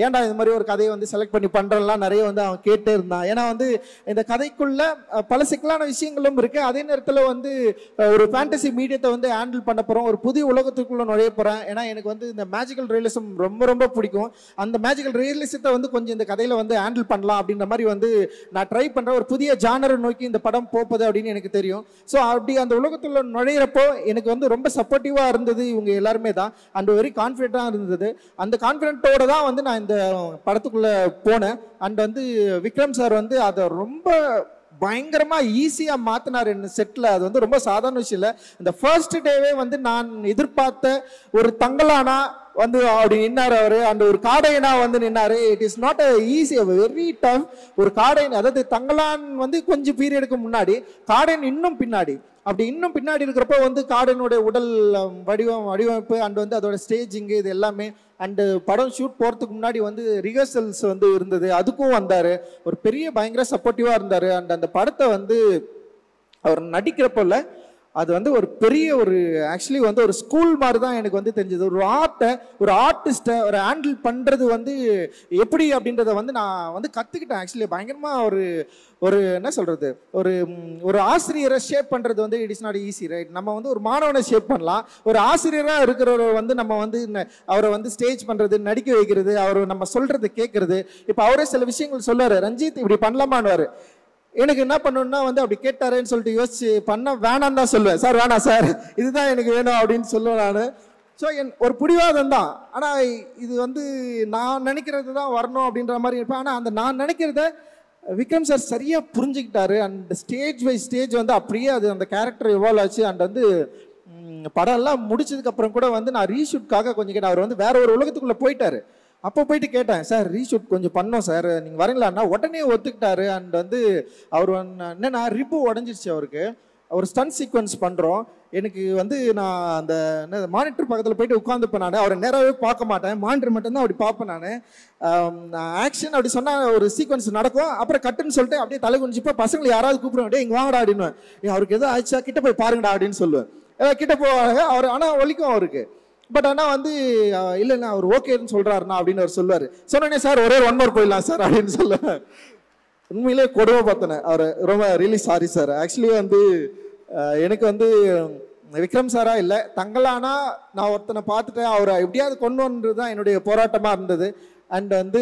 ஏன்டா இந்த மாதிரி ஒரு கதையை வந்து செலக்ட் பண்ணி பண்ணுறலாம் நிறைய வந்து அவன் கேட்டே இருந்தான். ஏன்னா வந்து இந்த கதைக்குள்ள பல சிக்கலான விஷயங்களும் இருக்கு, அதே நேரத்தில் வந்து ஒரு ஃபேண்டசி மீடியத்தை வந்து ஹேண்டில் பண்ண போகிறோம், ஒரு புதிய உலகத்துக்குள்ள நுழைய போகிறேன். ஏன்னா எனக்கு வந்து இந்த மேஜிக்கல் ரியலிசம் ரொம்ப ரொம்ப பிடிக்கும். அந்த மேஜிக்கல் ரியலிசத்தை வந்து கொஞ்சம் இந்த கதையில் வந்து ஹேண்டில் பண்ணலாம் அப்படின்ற மாதிரி வந்து நான் ட்ரை பண்ணுறேன். ஒரு புதிய ஜானரை நோக்கி இந்த படம் போகுது அப்படின்னு எனக்கு தெரியும். ஸோ அப்படி அந்த உலகத்தில் நுழையிறப்போ எனக்கு வந்து ரொம்ப சப்போர்ட்டிவாக இருந்தது இவங்க எல்லாருமே தான். அண்ட் வெரி கான்ஃபிடென்ட்டாக இருந்தது. அந்த கான்ஃபிடென்ட்டோடு தான் வந்து நான் இந்த படத்துக்குள்ளே போனேன். அண்ட் வந்து விக்ரம் சார் வந்து அதை ரொம்ப பயங்கரமாக ஈஸியாக மாற்றினார் என்ன செட்டில். அது வந்து ரொம்ப சாதாரண விஷயம் இல்லை. இந்த ஃபர்ஸ்ட் டேவே வந்து நான் எதிர்பார்த்த ஒரு தங்கலானா வந்து அப்படி நின்னார் அவர். அந்த ஒரு காடையனா வந்து நின்னாரு. It is not a easy, very tough. ஒரு காடையன், அதாவது தங்கலான் வந்து கொஞ்சம் பீரியடுக்கு முன்னாடி, காடையன் இன்னும் பின்னாடி. அப்படி இன்னும் பின்னாடி இருக்கிறப்ப வந்து காடனுடைய உடல் வடிவமைப்பு அண்ட் வந்து அதோட ஸ்டேஜிங்கு இது எல்லாமே அண்டு படம் ஷூட் போகிறதுக்கு முன்னாடி வந்து ரிஹர்சல்ஸ் வந்து இருந்தது. அதுக்கும் வந்தார். ஒரு பெரிய பயங்கர சப்போர்ட்டிவாக இருந்தார். அண்ட் அந்த படத்தை வந்து அவர் நடிக்கிறப்போல அது வந்து ஒரு பெரிய ஒரு ஆக்சுவலி வந்து ஒரு ஸ்கூல் மாதிரி தான் எனக்கு வந்து தெரிஞ்சது. ஒரு ஆர்ட்டை, ஒரு ஆர்டிஸ்ட்டை ஒரு ஹேண்டில் பண்ணுறது வந்து எப்படி அப்படின்றத வந்து நான் வந்து கற்றுக்கிட்டேன். ஆக்சுவலி பயங்கரமாக ஒரு என்ன சொல்கிறது, ஒரு ஆசிரியரை ஷேப் பண்ணுறது வந்து it is not easy, right? நம்ம வந்து ஒரு மாணவனை ஷேப் பண்ணலாம். ஒரு ஆசிரியராக இருக்கிறவர் வந்து நம்ம வந்து அவரை வந்து ஸ்டேஜ் பண்ணுறது, நடிக்க வைக்கிறது, அவர் நம்ம சொல்கிறது கேட்குறது. இப்போ அவரே சில விஷயங்கள் சொல்லுவார், ரஞ்சித் இப்படி பண்ணலாமான்னுவார். எனக்கு என்ன பண்ணணும்னா வந்து அப்படி கேட்டாரேன்னு சொல்லிட்டு யோசிச்சு பண்ண வேணான்னு தான் சொல்லுவேன். சார் வேணாம் சார், இதுதான் எனக்கு வேணும் அப்படின்னு சொல்லுவேன் நான். ஸோ ஒரு பிடிவாதம் தான். ஆனால் இது வந்து நான் நினைக்கிறது தான் வரணும் அப்படின்ற மாதிரி இருப்பேன். ஆனால் அந்த நான் நினைக்கிறத விக்ரம் சார் சரியாக புரிஞ்சுக்கிட்டாரு. அண்ட் ஸ்டேஜ் பை ஸ்டேஜ் வந்து அப்படியே அது அந்த கேரக்டர் எவால்வ் ஆச்சு. அண்ட் வந்து படம் எல்லாம் முடிச்சதுக்கப்புறம் கூட வந்து நான் ரீஷூட்காக கொஞ்சம் கேட்டேன். அவர் வந்து வேற ஒரு உலகத்துக்குள்ளே போயிட்டாரு. அப்போ போயிட்டு கேட்டேன், சார் ரீஷூட் கொஞ்சம் பண்ணோம் சார், நீங்கள் வரீங்களான்னா உடனே ஒத்துக்கிட்டாரு. அண்ட் வந்து அவர் என்னன்னா ரிப்பு உடஞ்சிருச்சு அவருக்கு. ஒரு ஸ்டன் சீக்வன்ஸ் பண்ணுறோம். எனக்கு வந்து நான் அந்த மானிட்டர் பக்கத்தில் போயிட்டு உட்காந்துப்பேன். நான் அவரை நேராகவே பார்க்க மாட்டேன், மானிட்டர் மட்டும்தான் அப்படி பார்ப்பேன். நான் ஆக்ஷன் அப்படி சொன்னால் ஒரு சீக்வன்ஸ் நடக்கும். அப்புறம் கட்டுன்னு சொல்லிட்டு அப்படியே தலை குனிஞ்சிப்போ பசங்களை யாராவது கூப்பிடுவேன், அப்படியே இங்கே வாங்கடா அப்படின்னுவேன். அவருக்கு எதுவும் ஆயிடுச்சா கிட்ட போய் பாருங்கடா அப்படின்னு சொல்லுவேன். கிட்ட போவாங்க அவர். ஆனால் ஒலிக்கும் அவருக்கு. பட் ஆனால் வந்து இல்லைண்ணா அவர் ஓகேன்னு சொல்கிறாருண்ணா அப்படின்னு அவர் சொல்லுவார். சொன்னேனே சார் ஒரே 1 more போயிடலாம் சார் அப்படின்னு சொல்லுவேன். உண்மையிலே கொடுமை பார்த்தேன் அவரை. ரொம்ப ரியலி சாரி சார். ஆக்சுவலி வந்து எனக்கு வந்து விக்ரம் சாரா இல்லை, தங்கலானா நான் ஒருத்தனை பார்த்துட்டேன், அவரை எப்படியாவது கொண்டு வந்தது தான் என்னுடைய போராட்டமாக இருந்தது. அண்ட் வந்து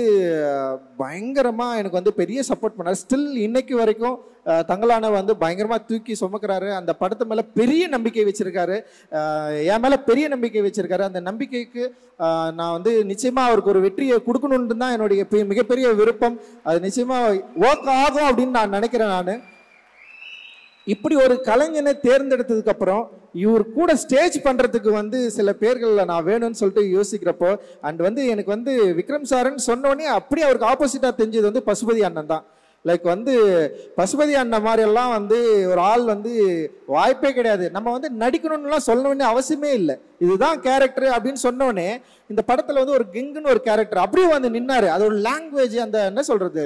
பயங்கரமாக எனக்கு வந்து பெரிய சப்போர்ட் பண்ணார். ஸ்டில் இன்னைக்கு வரைக்கும் தங்கலான வந்து பயங்கரமாக தூக்கி சுமக்கிறாரு. அந்த படத்து மேலே பெரிய நம்பிக்கை வச்சுருக்காரு, என் மேலே பெரிய நம்பிக்கை வச்சுருக்காரு. அந்த நம்பிக்கைக்கு நான் வந்து நிச்சயமாக அவருக்கு ஒரு வெற்றியை கொடுக்கணுன்னு தான் என்னுடைய மிகப்பெரிய விருப்பம். அது நிச்சயமாக ஒர்க் ஆகும் அப்படின்னு நான் நினைக்கிறேன். நான் இப்படி ஒரு கலைஞனை தேர்ந்தெடுத்ததுக்கு அப்புறம் இவர் கூட ஸ்டேஜ் பண்றதுக்கு வந்து சில பேர்கள் நான் வேணும்னு சொல்லிட்டு யோசிக்கிறப்போ அண்ட் வந்து எனக்கு வந்து விக்ரம் சாரன் சொன்னோடனே அப்படியே அவருக்கு ஆப்போசிட்டா தெரிஞ்சது வந்து பசுபதி அண்ணன் தான். லைக் வந்து பசுபதி அண்ணன் மாதிரி எல்லாம் வந்து ஒரு ஆள் வந்து வாய்ப்பே கிடையாது. நம்ம வந்து நடிக்கணும்னுலாம் சொல்ல வேண்டிய அவசியமே இல்லை, இதுதான் கேரக்டர் அப்படின்னு சொன்னோடனே இந்த படத்துல வந்து ஒரு கெங்குன்னு ஒரு கேரக்டர் அப்படியே வந்து நின்னாரு. அது ஒரு லாங்குவேஜ், அந்த என்ன சொல்றது,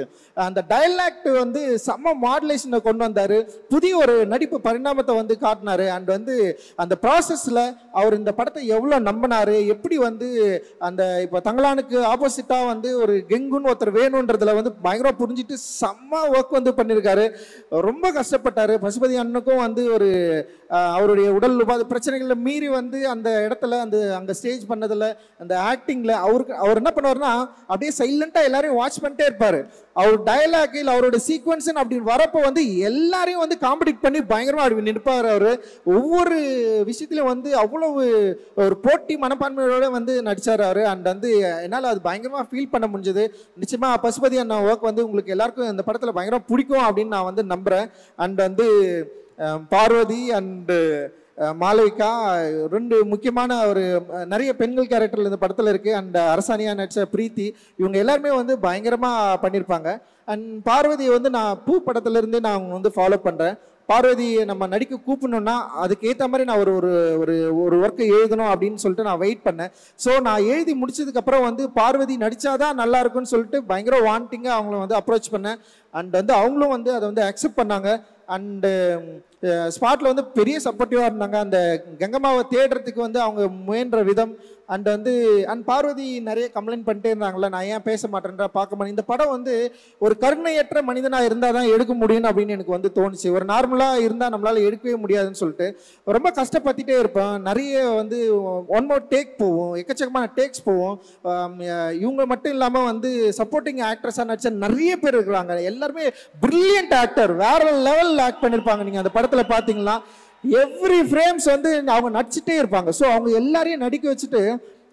அந்த டயலாக்ட் வந்து செம்ம மாடுலேஷனை கொண்டு வந்தாரு. புதிய ஒரு நடிப்பு பரிணாமத்தை வந்து காட்டினாரு. அண்ட் வந்து அந்த ப்ராசஸ்ல அவர் இந்த படத்தை எவ்வளோ நம்பினாரு, எப்படி வந்து அந்த இப்போ தங்கலானுக்கு ஆப்போசிட்டா வந்து ஒரு கெங்குன்னு ஒருத்தர் வேணுன்றதுல வந்து பயங்கரம் புரிஞ்சுட்டு செம்ம ஒர்க் வந்து பண்ணியிருக்காரு. ரொம்ப கஷ்டப்பட்டாரு. பசுபதி அண்ணனுக்கும் வந்து ஒரு அவருடைய உடல் உபாதை பிரச்சனைகளை மீறி வந்து அந்த இடத்துல அங்கே ஸ்டேஜ் பண்ணதில் அந்த ஆக்டிங்கில் அவர் என்ன பண்ணுவார்னா அப்படியே சைலண்டாக எல்லாரையும் வாட்ச் பண்ணிட்டே இருப்பார். அவர் டயலாகில் அவரோட சீக்வன்ஸ் அப்படின்னு வரப்போ வந்து எல்லாரையும் வந்து காம்படிட் பண்ணி பயங்கரமாக அப்படி நிற்பார். அவர் ஒவ்வொரு விஷயத்துலையும் வந்து அவ்வளவு ஒரு போட்டி மனப்பான்மையோட வந்து நடித்தார் அவர். அண்ட் வந்து என்னால் அது பயங்கரமாக ஃபீல் பண்ண முடிஞ்சது. நிச்சயமாக பசுபதி அண்ணா ஒர்க் வந்து உங்களுக்கு எல்லாருக்கும் இந்த படத்தில் பயங்கரமாக பிடிக்கும் அப்படின்னு நான் வந்து நம்புகிறேன். அண்ட் வந்து பார்வதி அண்டு மாளவிகா ரெண்டு முக்கியமான ஒரு நிறைய பெண்கள் கேரக்டர்ல இந்த படத்தில் இருக்குது. அண்ட் அரசாணியா நடிச்ச பிரீத்தி, இவங்க எல்லாருமே வந்து பயங்கரமாக பண்ணியிருப்பாங்க. அண்ட் பார்வதியை வந்து நான் பூ படத்துலேருந்தே நான் வந்து ஃபாலோ பண்ணுறேன். பார்வதியை நம்ம நடிக்க கூப்பிடணும்னா அதுக்கேற்ற மாதிரி நான் ஒரு ஒர்க்கை எழுதணும் அப்படின்னு சொல்லிட்டு நான் வெயிட் பண்ணேன். ஸோ நான் எழுதி முடிச்சதுக்கப்புறம் வந்து பார்வதி நடித்தாதான் நல்லா இருக்குன்னு சொல்லிட்டு பயங்கர வாண்டிங்காக அவங்கள வந்து அப்ரோச் பண்ணேன். அண்ட் வந்து அவங்களும் வந்து அதை வந்து அக்செப்ட் பண்ணாங்க. அண்டு ஸ்பாட்டில் வந்து பெரிய சப்போர்ட்டிவாக இருந்தாங்க. அந்த கங்கம்மாவை தேடுறதுக்கு வந்து அவங்க முயன்ற விதம் அண்ட் வந்து பார்வதி நிறைய கம்ப்ளைண்ட் பண்ணிட்டே இருந்தாங்களே, நான் ஏன் பேச மாட்டேன்றா, பார்க்க மாட்டேன். இந்த படம் வந்து ஒரு கருணையற்ற மனிதனாக இருந்தால் தான் எடுக்க முடியும் அப்படின்னு எனக்கு வந்து தோணுச்சு. ஒரு நார்மலாக இருந்தால் நம்மளால் எடுக்கவே முடியாதுன்னு சொல்லிட்டு ரொம்ப கஷ்டப்பட்டுட்டே இருப்பேன். நிறைய வந்து ஒன் மோர் டேக் போவோம், எக்கச்சக்கமான டேக்ஸ் போவோம். இவங்க மட்டும் இல்லாமல் வந்து சப்போர்ட்டிங் ஆக்ட்ரஸாக நடிச்ச நிறைய பேர் இருக்கிறாங்க. எல்லாருமே பிரில்லியன்ட் ஆக்டர், வேற லெவலில் ஆக்ட் பண்ணியிருப்பாங்க. நீங்கள் அந்த படத்தில் பார்த்தீங்கன்னா எவ்ரி ஃப்ரேம்ஸ் வந்து அவங்க நடிச்சுட்டே இருப்பாங்க. ஸோ அவங்க எல்லாரையும் நடிக்க வச்சுட்டு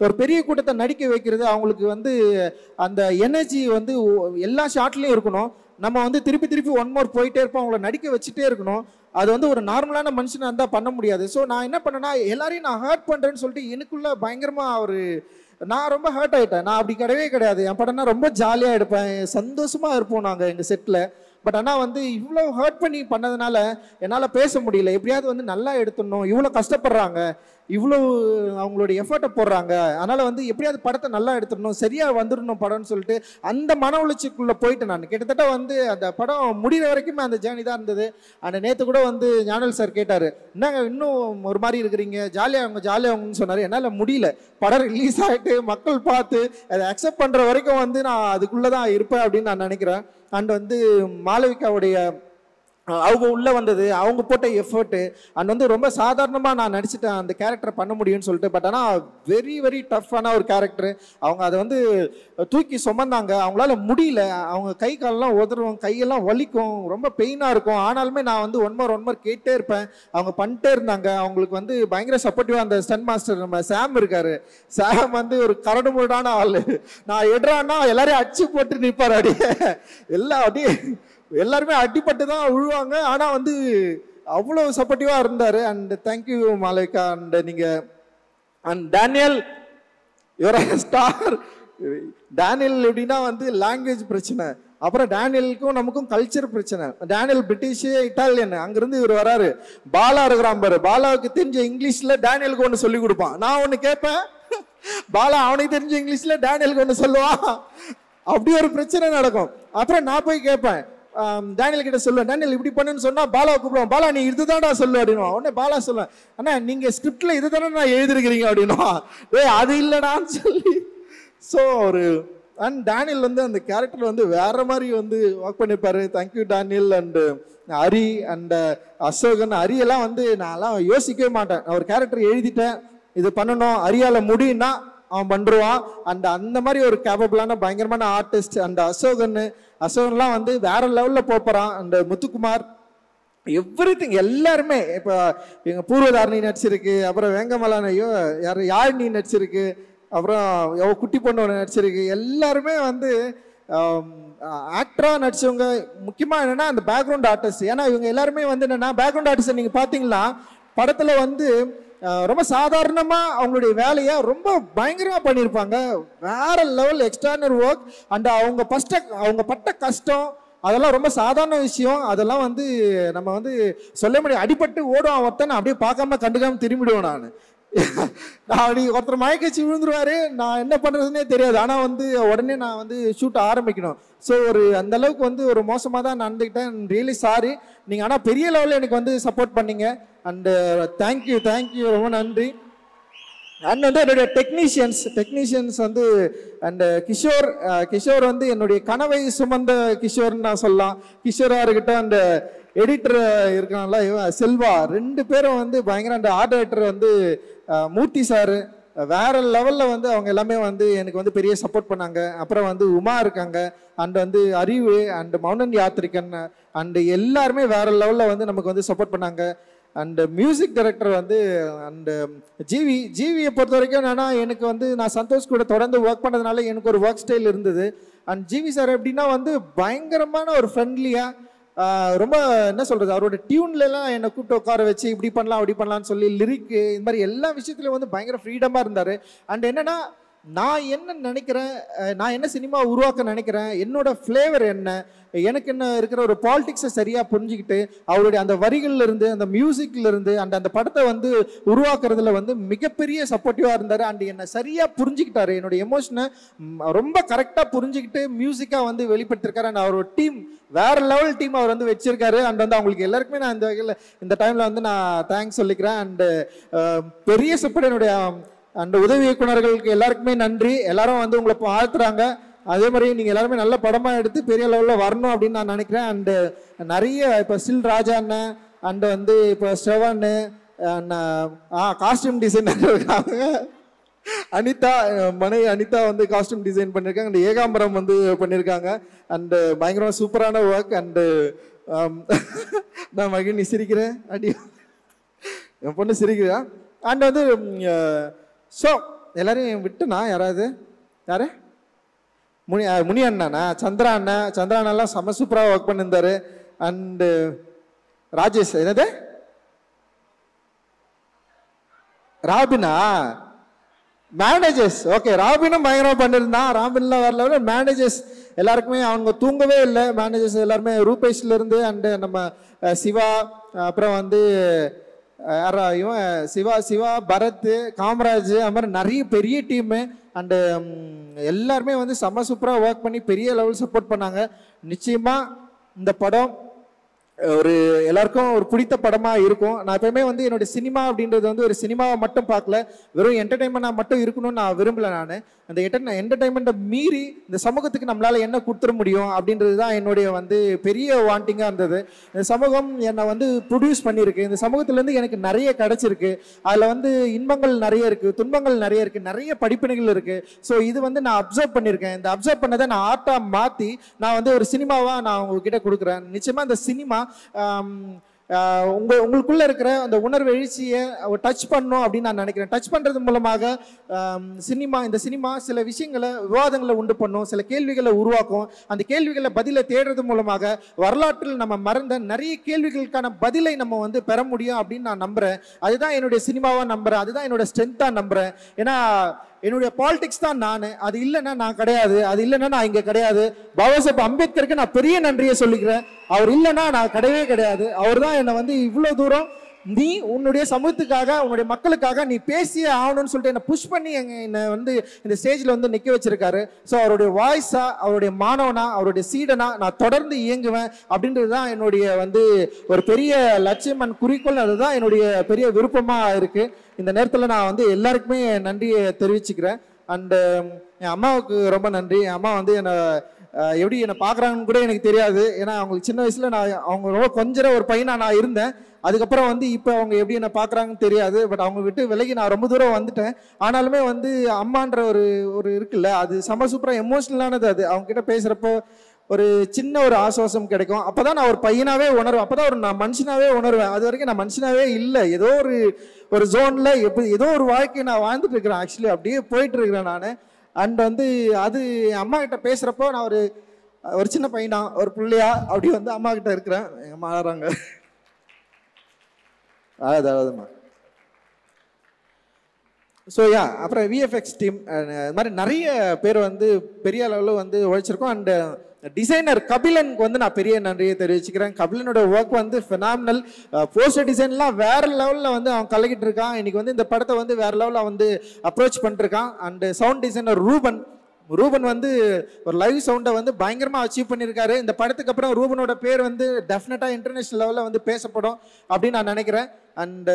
ஒரு பெரிய கூட்டத்தை நடிக்க வைக்கிறது, அவங்களுக்கு வந்து அந்த எனர்ஜி வந்து எல்லா ஷாட்லேயும் இருக்கணும். நம்ம வந்து திருப்பி திருப்பி ஒன் மோர் போயிட்டே இருப்போம், அவங்கள நடிக்க வச்சுட்டே இருக்கணும். அது வந்து ஒரு நார்மலான மனுஷனாக இருந்தால் பண்ண முடியாது. ஸோ நான் என்ன பண்ணேன்னா, எல்லாரையும் நான் ஹர்ட் பண்ணுறேன்னு சொல்லிட்டு எனக்குள்ள பயங்கரமாக நான் ரொம்ப ஹர்ட் ஆகிட்டேன். நான் அப்படி கிடையவே கிடையாது. என் படம்னா ரொம்ப ஜாலியாக எடுப்பேன், சந்தோஷமாக இருப்போம் நாங்கள் எங்கள் செட்டில். பட் ஆனால் வந்து இவ்வளோ ஹர்ட் பண்ணி பண்ணதுனால என்னால் பேச முடியல. எப்படியாவது வந்து நல்லா எடுத்துடணும், இவ்வளோ கஷ்டப்படுறாங்க, இவ்வளோ அவங்களுடைய எஃபர்ட்டை போடுறாங்க, அதனால் வந்து எப்படியாவது படத்தை நல்லா எடுத்துடணும், சரியாக வந்துடணும் படம்னு சொல்லிட்டு அந்த மன உளைச்சிக்குள்ளே போயிட்டு நான் கிட்டத்தட்ட வந்து அந்த படம் முடிகிற வரைக்குமே அந்த ஜேர்னி தான் இருந்தது. அந்த நேற்று கூட வந்து ஞானல் சார் கேட்டார், என்னங்க இன்னும் ஒரு மாதிரி இருக்கிறீங்க, ஜாலியாகன்னு சொன்னார். என்னால் முடியல. படம் ரிலீஸ் ஆகிட்டு மக்கள் பார்த்து அதை அக்செப்ட் பண்ணுற வரைக்கும் வந்து நான் அதுக்குள்ளே தான் இருப்பேன் அப்படின்னு நான் நினைக்கிறேன். அண்ட் வந்து மாளவிகாவுடைய அவங்க உள்ளே வந்தது, அவங்க போட்ட எஃபர்ட்டு, அண்ட் வந்து ரொம்ப சாதாரணமாக நான் நடிச்சிட்டேன் அந்த கேரக்டரை பண்ண முடியும்னு சொல்லிட்டு. பட் ஆனால் வெரி வெரி டஃப்பான ஒரு கேரக்டர். அவங்க அதை வந்து தூக்கி சுமந்தாங்க, அவங்களால முடியல. அவங்க கை காலெல்லாம் உதறும், கையெல்லாம் வலிக்கும், ரொம்ப பெயினாக இருக்கும். ஆனாலுமே நான் வந்து ஒன் மோர் கேட்டே இருப்பேன். அவங்க பண்ணிட்டே இருந்தாங்க. அவங்களுக்கு வந்து பயங்கர சப்போர்ட்டிவாக அந்த ஸ்டன் மாஸ்டர் நம்ம சாம் இருக்காரு. சாம் வந்து ஒரு கரடு முரடான ஆள். நான் எடுறான்னா எல்லாரையும் அடிச்சு போட்டு நிற்பார். அப்படியே எல்லாருமே அடிப்பட்டு தான் விழுவாங்க. ஆனால் வந்து அவ்வளோ சப்போர்ட்டிவாக இருந்தார். And thank you Malavika. அண்ட் நீங்கள் and Daniel your star. Daniel எப்படின்னா வந்து லாங்குவேஜ் பிரச்சனை, அப்புறம் டேனியலுக்கும் நமக்கும் கல்ச்சர் பிரச்சனை. டேனியல் பிரிட்டிஷு, இட்டாலியன், அங்கிருந்து இவர் வராரு. பாலா இருக்கிறான் பாரு, பாலாவுக்கு தெரிஞ்ச இங்கிலீஷில் டேனியலுக்கு ஒன்று சொல்லி கொடுப்பான். நான் ஒன்று கேட்பேன், பாலா அவனுக்கு தெரிஞ்ச இங்கிலீஷில் டேனியலுக்கு ஒன்று சொல்லுவான். அப்படி ஒரு பிரச்சனை நடக்கும். அப்புறம் நான் போய் கேட்பேன், டேனியல் கிட்ட சொல்லுவேன், டேனியல் இப்படி பண்ணுன்னு சொன்னால் பாலாவை கூப்பிடுவோம், பாலா நீ இதுதான்டா சொல்லு அப்படின்னுவான். உடனே பாலா சொல்லுவேன், அண்ணா நீங்கள் ஸ்கிரிப்டில் இது தானே நான் எழுதிருக்கிறீங்க அப்படின்னா, அது இல்லைடான்னு சொல்லி. ஸோ ஒரு அண்ட் டேனியல் வந்து அந்த கேரக்டர் வந்து வேற மாதிரி வந்து ஒர்க் பண்ணியிருப்பாரு. Thank you Daniel. And Hari and Ashokan, ஹரியெல்லாம் வந்து நான்லாம் யோசிக்கவே மாட்டேன். நான் ஒரு கேரக்டர் எழுதிட்டேன், இது பண்ணணும், ஹரியால முடியும்னா அவன் பண்ணுவான். அந்த மாதிரி ஒரு கேப்பபிளான பயங்கரமான ஆர்டிஸ்ட். அண்ட் அசோகன்லாம் வந்து வேற லெவலில் போகிறான். அண்ட் முத்துக்குமார், எவ்ரிதிங் எல்லாருமே. இப்போ எங்கள் பூர்வதாரணி நடிச்சிருக்கு, அப்புறம் வேங்கமலானையோ யாழினி நடிச்சிருக்கு, அப்புறம் குட்டி பொண்ணு ஒன்று நடிச்சிருக்கு. எல்லாருமே வந்து ஆக்டராக நடிச்சவங்க. முக்கியமாக என்னென்னா அந்த பேக்ரவுண்ட் ஆர்டிஸ்ட். ஏன்னா இவங்க எல்லாருமே வந்து என்னென்னா பேக்ரவுண்ட் ஆர்டிஸ்ட்டை நீங்கள் பார்த்தீங்கன்னா படத்தில் வந்து ரொம்ப சாதாரணமாக அவங்களுடைய வேலையை ரொம்ப பயங்கரமாக பண்ணியிருப்பாங்க. வேற லெவல் எக்ஸ்ட்ரானரி ஒர்க். அண்ட் அவங்க பட்ட கஷ்டம் அதெல்லாம் ரொம்ப சாதாரண விஷயம். அதெல்லாம் வந்து நம்ம வந்து சொல்ல முடியும். அடிபட்டு ஓடுவான் ஒருத்தன், அப்படியே பார்க்காம கண்டுக்காம திரும்பிடுவேன். நான் அப்படி ஒருத்தர் மயக்கச்சி விழுந்துருவாரு, நான் என்ன பண்ணுறதுன்னே தெரியாது. ஆனால் வந்து உடனே நான் வந்து ஷூட் ஆரம்பிக்கணும். ஸோ அந்த அளவுக்கு வந்து ஒரு மோசமாக தான் நடந்துக்கிட்டேன். Really sorry. நீங்கள் ஆனால் பெரிய லெவலில் எனக்கு வந்து சப்போர்ட் பண்ணீங்க. அண்டு தேங்க்யூ ரொம்ப நன்றி. அண்ட் வந்து என்னுடைய டெக்னீஷியன்ஸ் வந்து அண்ட் கிஷோர் வந்து என்னுடைய கனவை சுமந்த கிஷோர்னு நான் சொல்லலாம். கிஷோராக இருக்கட்டும், அந்த எடிட்டர் இருக்காங்களா செல்வா, 2 பேரும் வந்து பயங்கர. அந்த ஆர்ட் டைரக்டர் வந்து மூர்த்தி சாரு வேற லெவலில் வந்து அவங்க எல்லாமே வந்து எனக்கு வந்து பெரிய சப்போர்ட் பண்ணாங்க. அப்புறம் வந்து உமா இருக்காங்க, அண்ட் வந்து அறிவு அண்ட் மௌனன் யாத்திரிகன், அண்டு எல்லாருமே வேற லெவலில் வந்து நமக்கு வந்து சப்போர்ட் பண்ணாங்க. அண்டு மியூசிக் டைரக்டர் வந்து அண்டு ஜிவியை பொறுத்த வரைக்கும் என்னன்னா, எனக்கு வந்து நான் சந்தோஷ் கூட தொடர்ந்து ஒர்க் பண்ணதுனால எனக்கு ஒரு ஒர்க் ஸ்டைல் இருந்தது. அண்ட் ஜிவி சார் எப்படின்னா வந்து பயங்கரமான ஒரு ஃப்ரெண்ட்லியாக, ரொம்ப என்ன சொல்கிறது, அவரோட டியூன்லலாம் என்னை கூப்பிட்டு உட்கார வச்சு இப்படி பண்ணலாம் அப்படி பண்ணலான்னு சொல்லி லிரிக்கு இந்த மாதிரி எல்லா விஷயத்துலையும் வந்து பயங்கர ஃப்ரீடமாக இருந்தார். அண்ட் என்னென்னா நான் என்ன நினைக்கிறேன், நான் என்ன சினிமா உருவாக்க நினைக்கிறேன், என்னோட ஃப்ளேவர் என்ன, எனக்கு என்ன இருக்கிற ஒரு பாலிடிக்ஸை சரியாக புரிஞ்சுக்கிட்டு அவருடைய அந்த வரிகள்லேருந்து அந்த மியூசிக்லேருந்து அந்த படத்தை வந்து உருவாக்குறதுல வந்து மிகப்பெரிய சப்போர்ட்டிவாக இருந்தார். அண்ட் என்னை சரியாக புரிஞ்சுக்கிட்டாரு, என்னோட எமோஷனை ரொம்ப கரெக்டாக புரிஞ்சுக்கிட்டு மியூசிக்காக வந்து வெளிப்படுத்திருக்காரு. அண்ட் அவரோட டீம் வேற லெவல் டீம் அவர் வந்து வச்சிருக்காரு. அண்ட் வந்து அவங்களுக்கு எல்லாருக்குமே நான் இந்த டைமில் வந்து நான் தேங்க்ஸ் சொல்லிக்கிறேன். அண்டு பெரிய சப்போர்ட் என்னுடைய அண்ட் உதவி இயக்குனர்களுக்கு எல்லாருக்குமே நன்றி. எல்லாரும் வந்து உங்களை வாழ்த்துறாங்க. அதே மாதிரி நீங்கள் எல்லாருமே நல்ல படமாக எடுத்து பெரிய லெவலில் வரணும் அப்படின்னு நான் நினைக்கிறேன். அண்டு நிறைய இப்போ ஸ்டில் ராஜா அண்ணன் அண்டு வந்து இப்போ ஸ்ரவன் காஸ்டியூம் டிசைனர் இருக்காங்க, அனிதா மனைவி அனிதா வந்து காஸ்டியூம் டிசைன் பண்ணியிருக்காங்க, அண்ட் ஏகாம்பரம் வந்து பண்ணியிருக்காங்க. அண்டு பயங்கரமாக சூப்பரான ஒர்க். அண்டு நான் மகிழ்ச்சி சிரிக்கிறேன், அடி என் பொண்ணு சிரிக்கிறா. அண்ட் வந்து ஸோ எல்லாரையும் விட்டுனா யாராவது யாரு முனி அண்ணா, சந்திரா அண்ணெல்லாம் செம்ம சூப்பராக ஒர்க் பண்ணியிருந்தாரு. அண்டு ராஜேஷ் என்னது ராபினா மேனேஜர்ஸ், ஓகே ராபினும் பயங்கரமாக பண்ணியிருந்தான். ராபின்லாம் வரல, மேனேஜர்ஸ் எல்லாருக்குமே அவங்க தூங்கவே இல்லை. மேனேஜர்ஸ் எல்லாருமே ரூபேஷ்லேருந்து அண்டு நம்ம சிவா, அப்புறம் வந்து இவன் சிவா பரத், காமராஜ், அது மாதிரி நிறைய பெரிய டீமு. அண்டு எல்லாருமே வந்து செம்ம சூப்பராக ஒர்க் பண்ணி பெரிய லெவல் சப்போர்ட் பண்ணாங்க. நிச்சயமாக இந்த படம் ஒரு எல்லாருக்கும் ஒரு பிடித்த படமாக இருக்கும். நான் எப்பயுமே வந்து என்னுடைய சினிமா அப்படின்றது வந்து ஒரு சினிமாவை மட்டும் பார்க்கல, வெறும் என்டர்டைன்மெண்ட்டாக மட்டும் இருக்கணும்னு நான் விரும்பலை. நான் அந்த என்டர்டைன்மெண்ட்டை மீறி இந்த சமூகத்துக்கு நம்மளால் என்ன கொடுத்துட முடியும் அப்படின்றது தான் என்னுடைய வந்து பெரிய வாண்டிங்காக இருந்தது. இந்த சமூகம் என்னை வந்து ப்ரொடியூஸ் பண்ணியிருக்கு. இந்த சமூகத்துலேருந்து எனக்கு நிறைய கிடச்சிருக்கு. அதில் வந்து இன்பங்கள் நிறைய இருக்குது, துன்பங்கள் நிறைய இருக்குது, நிறைய படிப்பினைகள் இருக்குது. ஸோ இது வந்து நான் அப்சர்வ் பண்ணியிருக்கேன். இந்த அப்சர்வ் பண்ணதை நான் ஆர்ட்டாக மாற்றி நான் வந்து ஒரு சினிமாவாக நான் உங்ககிட்ட கொடுக்குறேன். நிச்சயமாக இந்த சினிமா உங்களுக்குள்ள இருக்கிற அந்த உணர்வு எழுச்சியை டச் பண்ணும் அப்படின்னு நான் நினைக்கிறேன். டச் பண்றது மூலமாக இந்த சினிமா சில விஷயங்களை விவாதங்களை உண்டு பண்ணும், சில கேள்விகளை உருவாக்கும். அந்த கேள்விகளை பதிலை தேடுறது மூலமாக வரலாற்றில் நம்ம மறந்த நிறைய கேள்விகளுக்கான பதிலை நம்ம வந்து பெற முடியும் அப்படின்னு நான் நம்புறேன். அதுதான் என்னுடைய சினிமாவா நம்புறேன், அதுதான் என்னோட ஸ்ட்ரென்த்தா நம்புறேன். ஏன்னா என்னுடைய பாலிடிக்ஸ் தான் நான், அது இல்லைன்னா நான் கிடையாது, அது இல்லைன்னா நான் இங்கே கிடையாது. பாபா சாஹேப் அம்பேத்கருக்கு நான் பெரிய நன்றியை சொல்லிக்கிறேன். அவர் இல்லைன்னா நான் கிடையவே கிடையாது. அவர் தான் என்னை வந்து இவ்வளோ தூரம் நீ உன்னுடைய சமூகத்துக்காக உன்னுடைய மக்களுக்காக நீ பேசியே ஆகணும்னு சொல்லிட்டு என்னை புஷ் பண்ணி என்னை வந்து இந்த ஸ்டேஜில் வந்து நிற்க வச்சிருக்காரு. ஸோ அவருடைய வாய்ஸா, அவருடைய மாணவனா, அவருடைய சீடனா நான் தொடர்ந்து இயங்குவேன் அப்படின்றது தான் என்னுடைய வந்து ஒரு பெரிய லட்சியம் அண்ட் குறிக்கோள். அதுதான் என்னுடைய பெரிய விருப்பமாக இருக்குது. இந்த நேரத்தில் நான் வந்து எல்லாருக்குமே நன்றியை தெரிவிச்சுக்கிறேன். அண்டு என் அம்மாவுக்கு ரொம்ப நன்றி. என் அம்மா வந்து எப்படி என்னை பார்க்குறாங்கன்னு கூட எனக்கு தெரியாது. ஏன்னா அவங்களுக்கு சின்ன வயசில் அவங்க ரொம்ப கொஞ்சம் ஒரு பையனாக நான் இருந்தேன். அதுக்கப்புறம் வந்து இப்போ அவங்க எப்படி என்னை பார்க்குறாங்கன்னு தெரியாது. பட் அவங்க விட்டு விலகி நான் ரொம்ப தூரம் வந்துட்டேன். ஆனாலுமே வந்து அம்மான்ற ஒரு இருக்குல்ல, அது செம்ம சூப்பராக எமோஷ்னலானது. அது அவங்ககிட்ட பேசுகிறப்போ ஒரு சின்ன ஒரு ஆசுவாசம் கிடைக்கும். அப்போ தான் நான் ஒரு பையனாகவே உணர்வேன், அப்போ தான் நான் மனுஷனாகவே உணர்வேன். அது வரைக்கும் நான் மனுஷனாகவே இல்லை, ஏதோ ஒரு ஜோனில் ஏதோ ஒரு வாழ்க்கையை நான் வாழ்ந்துட்டு இருக்கிறேன். ஆக்சுவலி அப்படியே போயிட்டு இருக்கிறேன் நான். அண்ட் வந்து அது என் அம்மா கிட்ட பேசுகிறப்போ நான் ஒரு சின்ன பையனா, ஒரு பிள்ளையா அப்படி வந்து அம்மா கிட்ட இருக்கிறேன். எங்கள் அம்மா ஆறாங்க அதாவதுமா. ஸோ அப்புறம் விஎஃப்எக்ஸ் டீம் இது மாதிரி நிறைய பேர் வந்து பெரிய அளவில் வந்து உழைச்சிருக்கோம். அண்ட் டிசைனர் கபிலனுக்கு வந்து நான் பெரிய நன்றியை தெரிவிச்சுக்கிறேன். கபிலனோட ஒர்க் வந்து ஃபினாமினல். போஸ்டர் டிசைன்லாம் வேற லெவலில் வந்து அவன் கலக்கிட்டு இருக்கான். இன்னைக்கு வந்து இந்த படத்தை வந்து வேற லெவலில் வந்து அப்ரோச் பண்ணிருக்கான். அண்ட் சவுண்ட் டிசைனர் ரூபன் வந்து ஒரு லைவ் சவுண்டை வந்து பயங்கரமாக அச்சீவ் பண்ணியிருக்காரு. இந்த படத்துக்கு அப்புறம் ரூபனோட பேர் வந்து டெஃபினட்டாக இன்டர்நேஷ்னல் லெவலில் வந்து பேசப்படும் அப்படின்னு நான் நினைக்கிறேன். அண்டு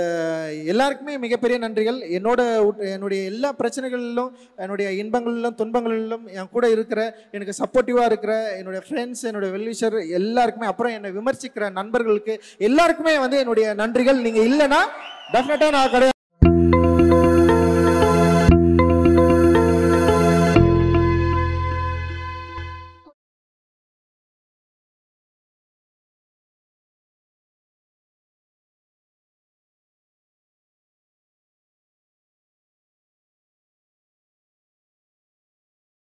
எல்லாருக்குமே மிகப்பெரிய நன்றிகள். என்னுடைய எல்லா பிரச்சனைகளிலும், என்னுடைய இன்பங்களிலும் துன்பங்களிலும் என் கூட இருக்கிற, எனக்கு சப்போர்ட்டிவாக இருக்கிற என்னுடைய ஃப்ரெண்ட்ஸ், என்னுடைய வெல்விஷர் எல்லாருக்குமே, அப்புறம் என்னை விமர்சிக்கிற நண்பர்களுக்கு எல்லாருக்குமே வந்து என்னுடைய நன்றிகள். நீங்கள் இல்லைன்னா டெஃபினட்டாக நான் கிடையாது.